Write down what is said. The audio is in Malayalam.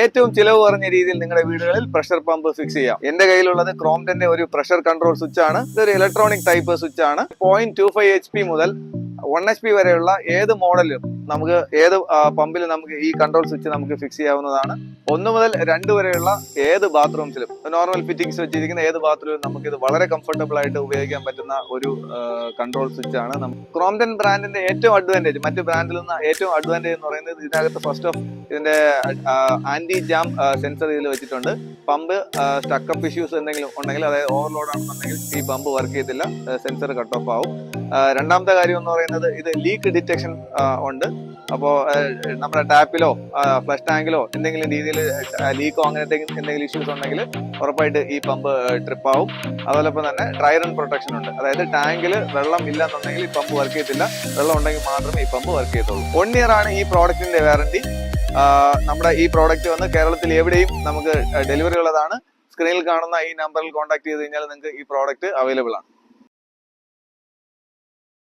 ഏറ്റവും ചിലവ് കുറഞ്ഞ രീതിയിൽ നിങ്ങളുടെ വീടുകളിൽ പ്രഷർ പമ്പ് ഫിക്സ് ചെയ്യാം. എന്റെ കയ്യിലുള്ളത് ക്രോംപ്ടന്റെ ഒരു പ്രഷർ കൺട്രോൾ സ്വിച്ച് ആണ്. ഇതൊരു ഇലക്ട്രോണിക് ടൈപ്പ് സ്വിച്ച് ആണ്. 0.25 HP മുതൽ 1 HP വരെയുള്ള ഏത് മോഡലും നമുക്ക് ഏത് പമ്പിൽ നമുക്ക് ഈ കൺട്രോൾ സ്വിച്ച് നമുക്ക് ഫിക്സ് ചെയ്യാവുന്നതാണ്. 1 മുതൽ 2 വരെയുള്ള ഏത് ബാത്റൂംസിലും നോർമൽ ഫിറ്റിംഗ്സ് വെച്ചിരിക്കുന്ന ഏത് ബാത്റൂമിലും നമുക്ക് ഇത് വളരെ കംഫർട്ടബിൾ ആയിട്ട് ഉപയോഗിക്കാൻ പറ്റുന്ന ഒരു കൺട്രോൾ സ്വിച്ച് ആണ്. ക്രോംപ്ടൺ ബ്രാൻഡിന്റെ ഏറ്റവും അഡ്വാൻറ്റേജ്, മറ്റു ബ്രാൻഡിൽ നിന്ന് ഏറ്റവും അഡ്വാൻറ്റേജ് എന്ന് പറയുന്നത് ഇതിനകത്ത് ഫസ്റ്റ് ഓഫ് ഇതിന്റെ ആന്റി ജാം സെൻസർ ഇതിൽ വെച്ചിട്ടുണ്ട്. പമ്പ് സ്റ്റക്കപ്പ് ഇഷ്യൂസ് എന്തെങ്കിലും ഉണ്ടെങ്കിൽ, അതായത് ഓവർലോഡ് ആണെന്നുണ്ടെങ്കിൽ ഈ പമ്പ് വർക്ക് ചെയ്തില്ല, സെൻസർ കട്ട് ഓഫ് ആവും. രണ്ടാമത്തെ കാര്യം എന്ന് പറയുന്നത് ഇത് ലീക്ക് ഡിറ്റക്ഷൻ ഉണ്ട്. അപ്പോൾ നമ്മുടെ ടാപ്പിലോ ഫ്ലഷ് ടാങ്കിലോ എന്തെങ്കിലും രീതിയിൽ ലീക്കോ അങ്ങനത്തെ എന്തെങ്കിലും ഇഷ്യൂസ് ഉണ്ടെങ്കിൽ ഉറപ്പായിട്ട് ഈ പമ്പ് ട്രിപ്പ് ആവും. അതോടൊപ്പം തന്നെ ഡ്രൈ റൺ പ്രൊട്ടക്ഷൻ ഉണ്ട്. അതായത് ടാങ്കിൽ വെള്ളം ഇല്ല എന്നുണ്ടെങ്കിൽ ഈ പമ്പ് വർക്ക് ചെയ്യത്തില്ല, വെള്ളം ഉണ്ടെങ്കിൽ മാത്രമേ ഈ പമ്പ് വർക്ക് ചെയ്യത്തുള്ളൂ. 1 year ആണ് ഈ പ്രോഡക്റ്റിന്റെ വാറന്റി. നമ്മുടെ ഈ പ്രോഡക്റ്റ് വന്ന് കേരളത്തിൽ എവിടെയും നമുക്ക് ഡെലിവറി ഉള്ളതാണ്. സ്ക്രീനിൽ കാണുന്ന ഈ നമ്പറിൽ കോൺടാക്ട് ചെയ്ത് കഴിഞ്ഞാൽ നിങ്ങൾക്ക് ഈ പ്രോഡക്റ്റ് അവൈലബിൾ ആണ്.